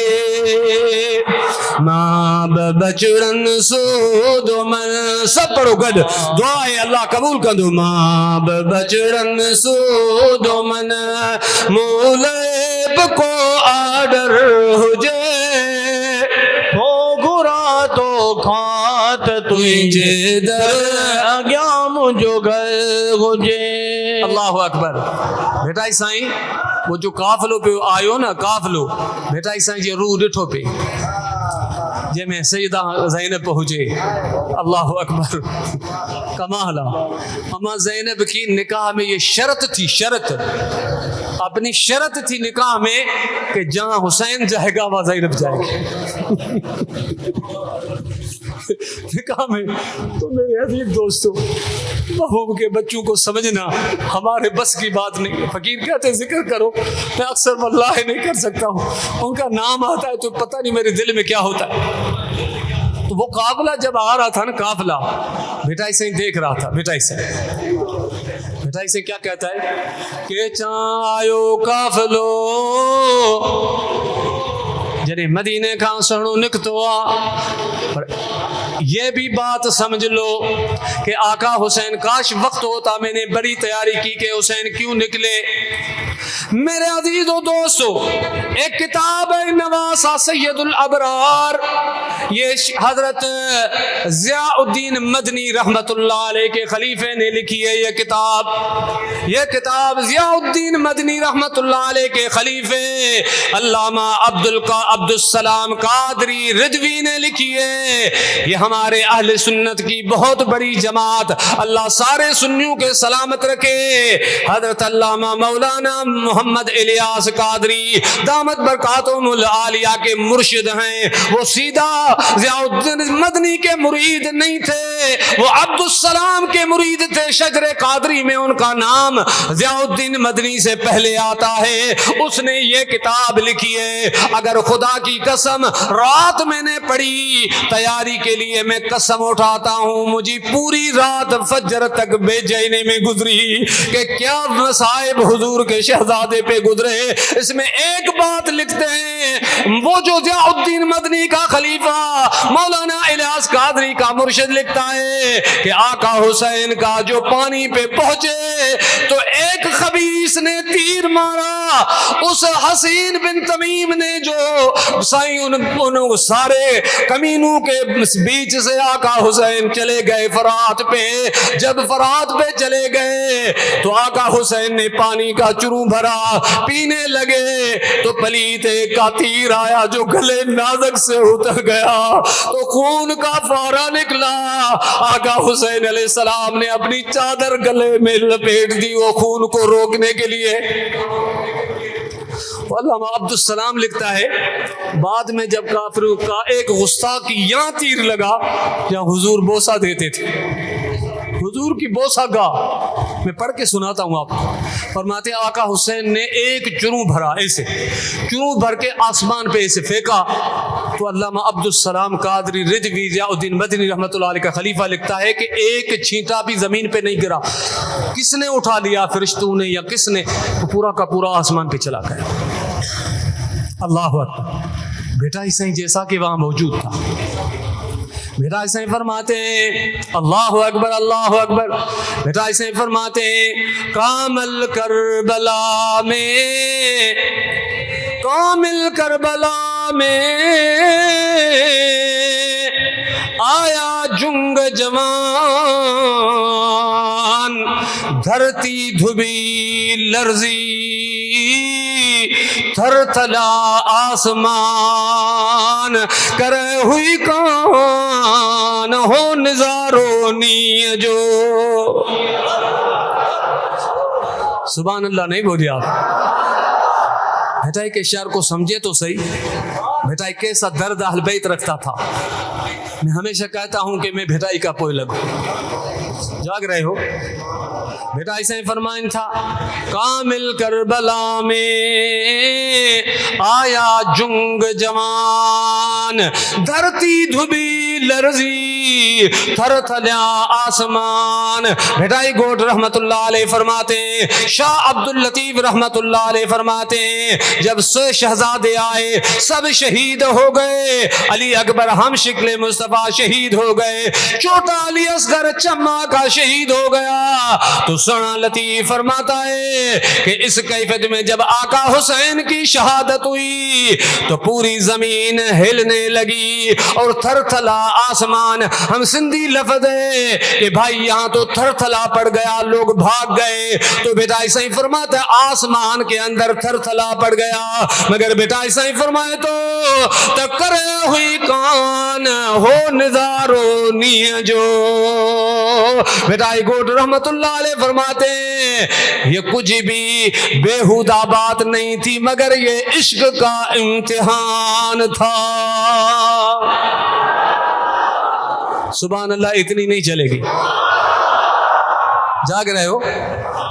ماں بچڑن سود من، سب پڑھو گڈ، دعائے اللہ قبول کر دو۔ ماں بچڑن سود من مولیب کو آڈر ہوجے، تو گھرا تو کھات تجھے در اگیام جو گھر ہوجے۔ اللہ اکبر۔ بیٹائی سائیں وہ جو قافلو پہ آئیو نا، قافلو بیٹائی سائیں جی روح ڈٹھو پہ جے میں سیدہ زینب پہنچے، اللہ اکبر، کمال۔ اما زینب کی نکاح میں یہ شرط تھی، شرط اپنی شرط تھی نکاح میں کہ جہاں حسین جائے گا وہاں زینب جائے گی۔ نکاح میں تو میرے عزیز دوستو، محبوب کے بچوں کو سمجھنا ہمارے بس کی بات نہیں۔ فقیر کہتے ہیں ذکر کرو، میں اکثر واللہ نہیں کر سکتا ہوں، ان کا نام آتا ہے تو پتہ نہیں میرے دل میں کیا ہوتا ہے۔ تو وہ قافلہ جب آ رہا تھا نا، قافلہ بھٹائی سے دیکھ رہا تھا، بھٹائی سے کیا کہتا ہے کہ چاں آیو قافلو جڑے مدینے کا سنو نکتو آ۔ پر یہ بھی بات سمجھ لو کہ آقا حسین کاش وقت ہوتا، میں نے بڑی تیاری کی کہ حسین کیوں نکلے۔ میرے عزیز و دوستو، ایک کتاب ہے نواسہ سید الابرار، یہ حضرت ضیاء الدین مدنی رحمت اللہ علیہ کے خلیفے نے لکھی ہے۔ یہ کتاب ضیاء الدین مدنی رحمت اللہ علیہ کے خلیفے علامہ عبد السلام قادری رضوی نے لکھی ہے۔ یہ ہمارے اہل سنت کی بہت بڑی جماعت، اللہ سارے سنیوں کے سلامت رکھے، حضرت علامہ مولانا محمد الیاس قادری دامت برکاتہم العالیہ کے مرشد ہیں۔ وہ سیدھا ضیاء الدین مدنی کے مرید نہیں تھے، وہ عبد السلام کے مرید تھے۔ شجر قادری میں ان کا نام ضیاء الدین مدنی سے پہلے آتا ہے۔ اس نے یہ کتاب لکھی ہے۔ اگر خدا کی قسم رات میں نے پڑھی تیاری کے لیے لیے میں قسم اٹھاتا ہوں مجھے پوری رات فجر تک بے چینی میں گزری کہ کیا مصائب حضور کے شہزادے پہ گزرے. اس میں ایک بات لکھتے ہیں وہ جو ضیاء الدین مدنی کا خلیفہ مولانا الیاس قادری کا مرشد لکھتا ہے کہ آقا حسین کا جو پانی پہ پہنچے تو ایک خبیث نے تیر مارا. اس حسین بن تمیم نے جو سائیں ان سارے کمینوں کے بیچ سے آقا حسین چلے گئے فرات پہ. جب فرات پہ چلے گئے تو آقا حسین نے پانی کا چرو بھرا پینے لگے تو پلیت کا تیر آیا جو گلے نازک سے اتر گیا تو خون کا فورا نکلا. آقا حسین علیہ السلام نے اپنی چادر گلے میں لپیٹ دی وہ خون کو روکنے کے لیے. علامہ عبدالسلام لکھتا ہے بعد میں جب کافروں کا ایک گستاخ کی یہاں تیر لگا جہاں حضور بوسہ دیتے تھے حضور کی بوسہ گاہ میں پڑھ کے سناتا ہوں آپ کو. فرماتے ہیں آقا حسین نے ایک چرو بھرا ایسے چرو بھر کے آسمان پہ ایسے پھینکا تو علامہ عبدالسلام قادری رضوی ضیاء الدین مدنی رحمۃ اللہ علیہ کا خلیفہ لکھتا ہے کہ ایک چھینٹا بھی زمین پہ نہیں گرا. کس نے اٹھا لیا فرشتوں نے یا کس نے؟ پورا کا پورا آسمان پہ چلا گیا. اللہ اکبر. بیٹا اسے جیسا کہ وہاں موجود تھا. بیٹا اسے فرماتے ہیں اللہ اکبر اللہ اکبر. بیٹا اسے فرماتے ہیں کامل کربلا میں آیا جنگ جوان دھرتی دھبی لرزی تھر تھلا آسمان کرے ہوئی کان ہو نظارو نی جو. سبحان اللہ نہیں بولی آپ. بیٹا کے شعر کو سمجھے تو صحیح. بیٹا کیسا درد اہل بیت رکھتا تھا. میں ہمیشہ کہتا ہوں کہ میں بھٹائی کا پوئے لگوں. جاگ رہے ہو؟ بیٹا ایسے فرمائن تھا کامل کربلا میں آیا جنگ جوان دھرتی دھبی لرزی تھر تھلیا آسمان. بھٹائی گوٹ رحمت اللہ علیہ فرماتے ہیں شاہ عبداللطیف رحمت اللہ علیہ فرماتے ہیں جب سے شہزادے آئے سب شہید ہو گئے. علی اکبر ہم شکل مصطفیٰ شہید ہو گئے. چھوٹا علی اصغر چما کا شہید ہو گیا. تو سنا لطیف فرماتا ہے کہ اس کیفیت میں جب آقا حسین کی شہادت ہوئی تو پوری زمین ہلنے لگی اور تھر تھلا آسمان. ہم سندھی لفظ ہے کہ بھائی یہاں تو تھر تھلا پڑ گیا لوگ بھاگ گئے. تو بیٹا ایسا ہی فرماتا ہے آسمان کے اندر تھر تھلا پڑ گیا. مگر بیٹا ایسا ہی فرمائے تو کرے ہوئی کان ہو نظارو نی جو. بیٹا گوٹ رحمت اللہ علیہ فرماتے ہیں یہ کچھ بھی بےہودہ بات نہیں تھی مگر یہ عشق کا امتحان تھا. سبحان اللہ. اتنی نہیں چلے گی. جاگ رہے ہو؟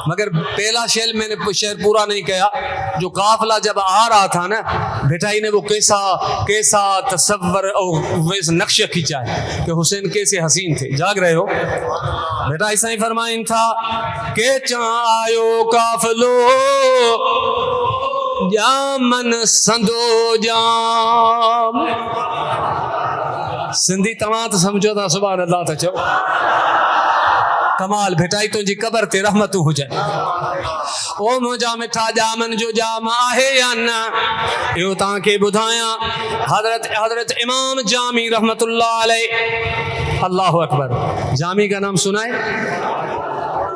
مگر پہلا شعر میں نے شعر پورا نہیں کیا. جو قافلہ جب آ رہا تھا نا بھٹائی نے وہ کیسا تصور اور نقشہ کھینچا ہے کہ حسین کیسے حسین تھے. جاگ رہے ہو؟ بیٹا ایسا ہی فرمائن تھا کہ چاں آیو قافلو جامن سندو جام. سندھی تمام تو سمجھو تھا. سبحان اللہ. تا چو کمال. بھٹائی تو جی قبر تے رحمتوں ہو جائے. او مجھا مٹھا جامن جو جام آہے یا نا ایو تاں کے بدھایا حضرت امام جامی رحمت اللہ علیہ. اللہ اکبر. جامی کا نام سنا ہے؟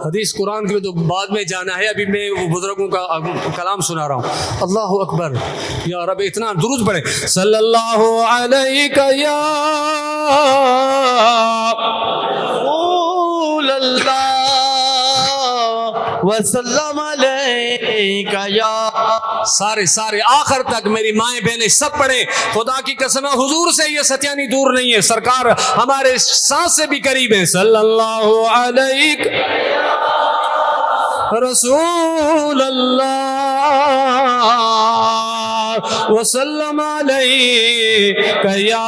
حدیث قرآن کے تو بعد میں جانا ہے. ابھی میں وہ بزرگوں کا کلام سنا رہا ہوں. اللہ اکبر. یا رب اتنا درود پڑھے صلی اللہ علیہ یا رسول اللہ وسلم علیکہ یا. سارے آخر تک میری مائیں بہنیں سب پڑھیں. خدا کی قسم حضور سے یہ ستیانی دور نہیں ہے. سرکار ہمارے سانس سے بھی قریب ہیں. صلی اللہ علیہ رسول اللہ وسلم علیکہ یا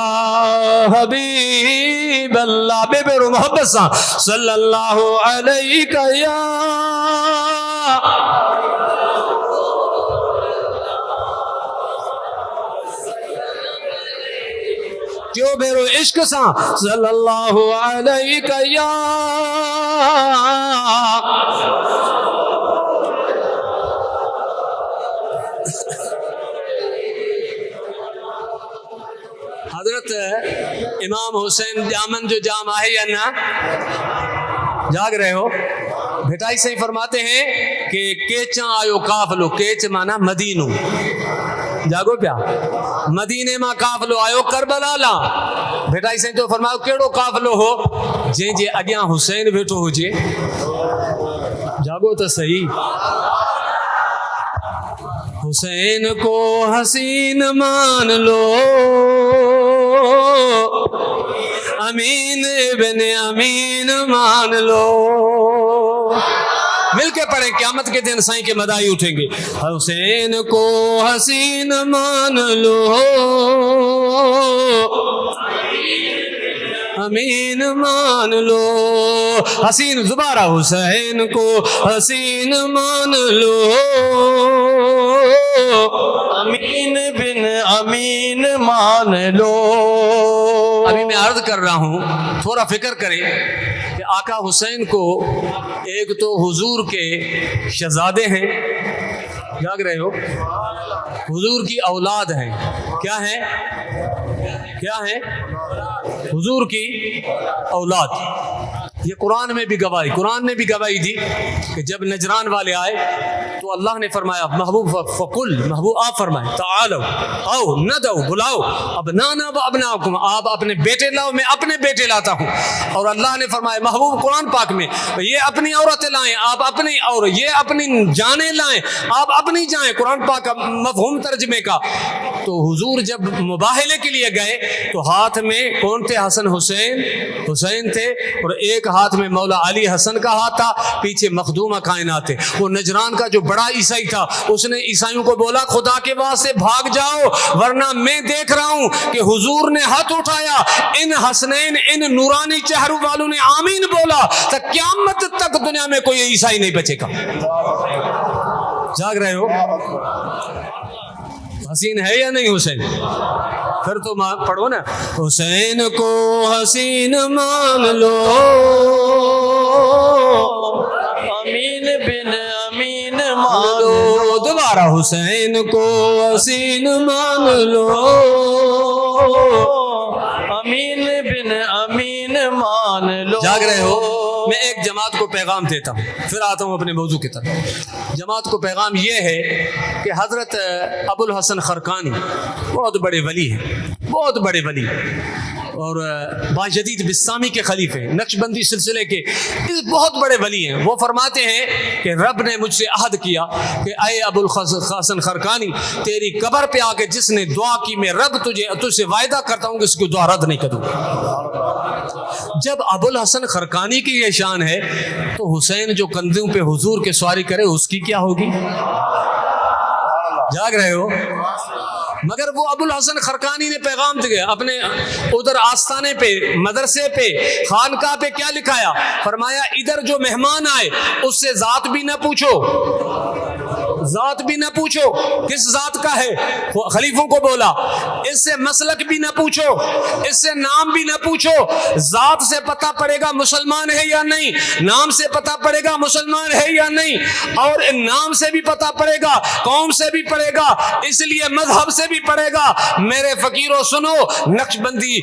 حبیب اللہ بے بے رو محبت سا صلی اللہ علیہ یا جو بیرو عشق سا صلی اللہ علیہ یا حضرت امام حسین جامن جو جام ہے یا نا جاگ رہے ہو بھٹائی سے ہی فرماتے ہیں کہ کیچاں آیو کافلو کیچ مانا مدینو جاگو پیا مدینے ماں کافلو آیو کربلا لا بھٹائی سے تو فرماؤ کیڑو کافلو ہو جیں جے اگیاں حسین بیٹھو ہو جے جاگو تو صحیح حسین کو حسین مان لو امین ابن امین مان لو مل کے پڑھیں قیامت کے دن سائیں کے مدائی اٹھیں گے حسین کو حسین مان لو امین مان لو حسین دوبارہ حسین کو حسین مان لو امین بن امین مان لو ابھی میں عرض کر رہا ہوں تھوڑا فکر کریں کہ آقا حسین کو ایک تو حضور کے شہزادے ہیں جاگ رہے ہو حضور کی اولاد ہیں کیا ہیں حضور کی اولاد یہ قرآن میں بھی گواہی قرآن نے بھی گواہی دی کہ جب نجران والے آئے تو اللہ نے فرمایا محبوب فقل محبوب آپ فرمائے تعالو آؤ ندعو بلاؤ ابنانا و ابناکم آپ اپنے بیٹے لاؤ میں اپنے بیٹے لاتا ہوں اور اللہ نے فرمایا محبوب قرآن پاک میں یہ اپنی عورتیں لائیں آپ اپنی اور یہ اپنی جانیں لائیں آپ اپنی جائیں قرآن پاک کا مفہوم ترجمے کا تو حضور جب مباہلے کے لیے گئے تو ہاتھ میں کون تھے حسن حسین تھے اور ایک ہاتھ میں مولا علی حسن کا ہاتھ تھا پیچھے مخدومہ کائنات تھے وہ نجران کا جو بڑا عیسائی تھا اس نے عیسائیوں کو بولا خدا کے واسطے بھاگ جاؤ ورنہ میں دیکھ رہا ہوں کہ حضور نے ہاتھ اٹھایا ان حسنین ان نورانی چہروں والوں نے آمین بولا تو قیامت تک دنیا میں کوئی عیسائی نہیں بچے گا جاگ رہے ہو حسین ہے یا نہیں حسین پھر تو پڑھو نا حسین کو حسین مان لو امین بن امین مان لو دوبارہ حسین کو حسین مان لو امین بن امین مان لو جاگ رہے ہو میں ایک جماعت کو پیغام دیتا ہوں پھر آتا ہوں اپنے موضوع کی طرف جماعت کو پیغام یہ ہے کہ حضرت ابو الحسن خرقانی بہت بڑے ولی ہیں بہت بڑے ولی اور باجدید بسامی کے خلیفے نقشبندی سلسلے کے بہت بڑے ولی ہیں وہ فرماتے ہیں کہ رب نے مجھ سے عہد کیا کہ اے ابو الحسن خرقانی تیری قبر پہ آ کے جس نے دعا کی میں رب تجھ سے وعدہ کرتا ہوں کہ اس کو دعا رد نہیں کروں جب ابو الحسن خرقانی کی یہ شان ہے تو حسین جو کندھوں پہ حضور کے سواری کرے اس کی کیا ہوگی جاگ رہے ہو مگر وہ ابو الحسن خرقانی نے پیغام دیا اپنے ادھر آستانے پہ مدرسے پہ خانقاہ پہ کیا لکھایا فرمایا ادھر جو مہمان آئے اس سے ذات بھی نہ پوچھو کس ذات کا ہے خلیفوں کو بولا اس سے مسلک بھی نہ پوچھو اس سے نام بھی نہ پوچھو ذات سے پتہ پڑے گا مسلمان ہے یا نہیں نام سے پتہ پڑے گا مسلمان ہے یا نہیں اور نام سے بھی پتہ پڑے گا قوم سے بھی پڑے گا اس لیے مذہب سے بھی پڑے گا میرے فقیروں سنو نقشبندی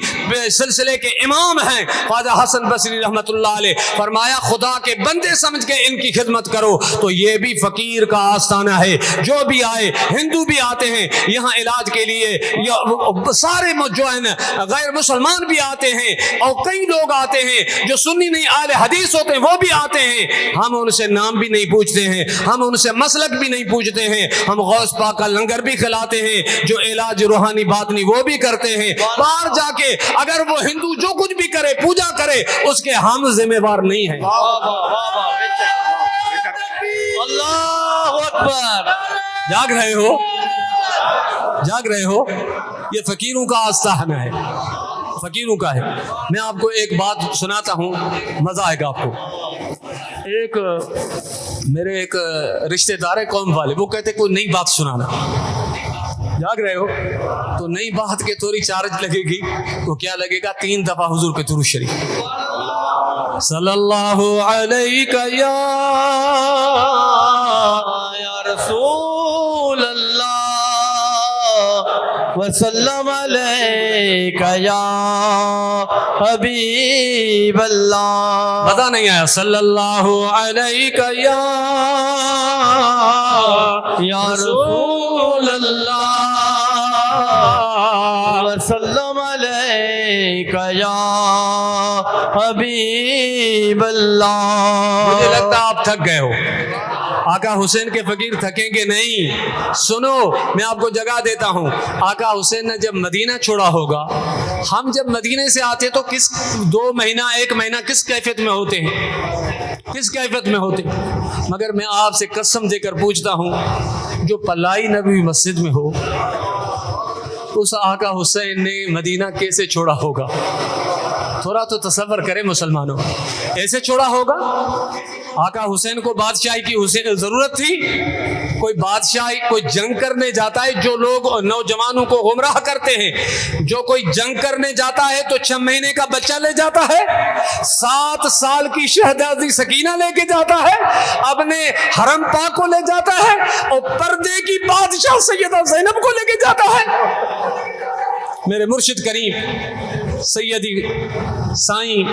سلسلے کے امام ہیں خواجہ حسن بصری رحمت اللہ علیہ فرمایا خدا کے بندے سمجھ کے ان کی خدمت کرو تو یہ بھی فقیر کا آستانہ ہے جو بھی آئے ہندو بھی آتے ہیں یہاں علاج کے لیے سارے جو ہیں غیر مسلمان بھی آتے ہیں اور کئی لوگ آتے ہیں جو سنی نہیں اہل حدیث ہوتے ہیں وہ بھی آتے ہیں ہم ان سے نام بھی نہیں پوچھتے ہیں ہم ان سے مسلک بھی نہیں پوچھتے ہیں ہم غوث پاک کا لنگر بھی کھلاتے ہیں جو علاج روحانی باطنی وہ بھی کرتے ہیں باہر جا کے اگر وہ ہندو جو کچھ بھی کرے پوجا کرے اس کے ہم ذمہ دار نہیں ہیں اللہ اکبر جاگ رہے ہو یہ فقیروں کا آستانہ ہے فقیروں کا ہے. میں آپ کو ایک بات سناتا ہوں, مزہ آئے گا آپ کو. ایک میرے ایک رشتہ دار ہے قوم والے, وہ کہتے کوئی نئی بات سنانا. جاگ رہے ہو تو نئی بات کے تھوڑی چارج لگے گی. تو کیا لگے گا؟ 3 دفعہ حضور پہ درود شریف. صلی اللہ علیہ یا رسول اللہ وسلم علیک یا حبیب اللہ. پتہ نہیں آیا. صلی اللہ علیہ یا رسول اللہ وسلم علیک یا حبیب اللہ. مجھے لگتا آپ تھک گئے ہو. آقا حسین کے فقیر تھکیں گے نہیں. سنو میں آپ کو جگہ دیتا ہوں. آقا حسین نے جب مدینہ چھوڑا ہوگا, ہم جب مدینے سے آتے تو کس 2 مہینہ 1 مہینہ کس کیفیت میں ہوتے ہیں؟ کس کیفیت میں ہوتے ہیں؟ مگر میں آپ سے قسم دے کر پوچھتا ہوں, جو پلائی نبوی مسجد میں ہو اس آقا حسین نے مدینہ کیسے چھوڑا ہوگا؟ تھوڑا تو تصور کرے مسلمانوں. ایسے چھوڑا ہوگا؟ آقا حسین کو بادشاہی کی ضرورت تھی؟ کوئی بادشاہی کوئی جنگ کرنے جاتا ہے, جو لوگ نوجوانوں کو گمراہ کرتے ہیں, جو کوئی جنگ کرنے جاتا ہے تو 6 مہینے کا بچہ لے جاتا ہے, 7 سال کی شہزادی سکینہ لے کے جاتا ہے, اپنے حرم پاک کو لے جاتا ہے, اور پردے کی بادشاہ سیدہ زینب کو لے کے جاتا ہے. میرے مرشد کریم سیدی سائیں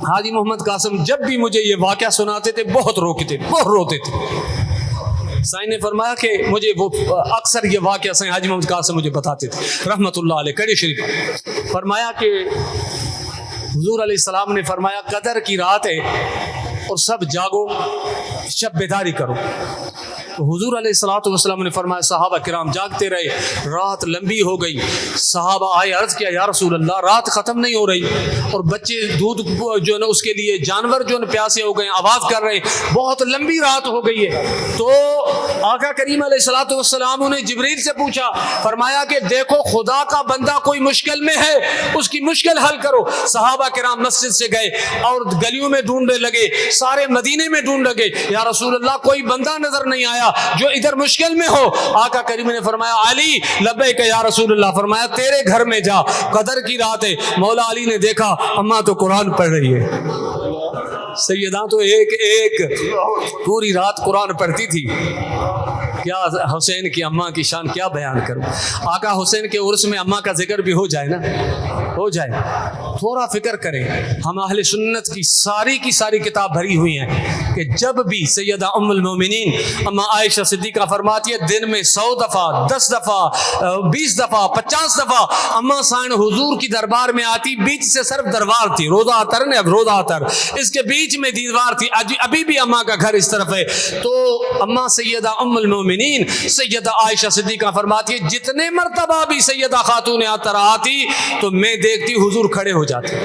حاجی محمد قاسم جب بھی مجھے یہ واقعہ سناتے تھے بہت روتے تھے. سائیں نے فرمایا کہ مجھے وہ اکثر یہ واقعہ سائیں حاجی محمد قاسم مجھے بتاتے تھے رحمت اللہ علیہ کڑی شریف. فرمایا کہ حضور علیہ السلام نے فرمایا قدر کی رات ہے اور سب جاگو, شب بیداری کرو. تو حضور علیہ السلام نے فرمایا صحابہ کرام جاگتے رہے, رات لمبی ہو گئی. صحابہ آئے, عرض کیا یا رسول اللہ رات ختم نہیں ہو رہی, اور بچے دودھ جو ہے نا اس کے لیے جانور جو ہے نا پیاسے ہو گئے, آواز کر رہے, بہت لمبی رات ہو گئی ہے. تو آقا کریم علیہ السلام نے جبریل سے پوچھا, فرمایا کہ دیکھو خدا کا بندہ کوئی مشکل میں ہے, اس کی مشکل حل کرو. صحابہ کرام مسجد سے گئے اور گلیوں میں ڈھونڈنے لگے, سارے مدینے میں ڈھونڈ لگے, یا رسول اللہ کوئی بندہ نظر نہیں آیا جو ادھر مشکل میں ہو. آقا کریم نے فرمایا علی لبیک یا رسول اللہ. فرمایا تیرے گھر میں جا, قدر کی رات ہے. مولا علی نے دیکھا اماں تو قرآن پڑھ رہی ہے. سیدہ تو ایک پوری رات قرآن پڑھتی تھی. کیا حسین کی اماں کی شان کیا بیان کروں. آقا حسین کے عرس میں اماں کا ذکر بھی ہو جائے نا, ہو جائے. تھوڑا فکر کریں, ہم اہل سنت کی ساری کتاب بھری ہوئی ہیں کہ جب بھی سیدہ ام المومنین اما عائشہ صدیقہ فرماتی ہے دن میں 100 دفعہ 10 دفعہ 20 دفعہ 50 دفعہ اما سائن حضور کی دربار میں آتی. بیچ سے صرف دربار تھی, روضہ اطہر نے روضہ اطہر, اس کے بیچ میں دیوار تھی. ابھی بھی اما کا گھر اس طرف ہے. تو اما سیدہ ام المومنین سیدہ عائشہ صدیقہ فرماتی ہے جتنے مرتبہ بھی سیدہ خاتون اطہر آتی تو میں دیکھتی حضور کھڑے ہو جاتے.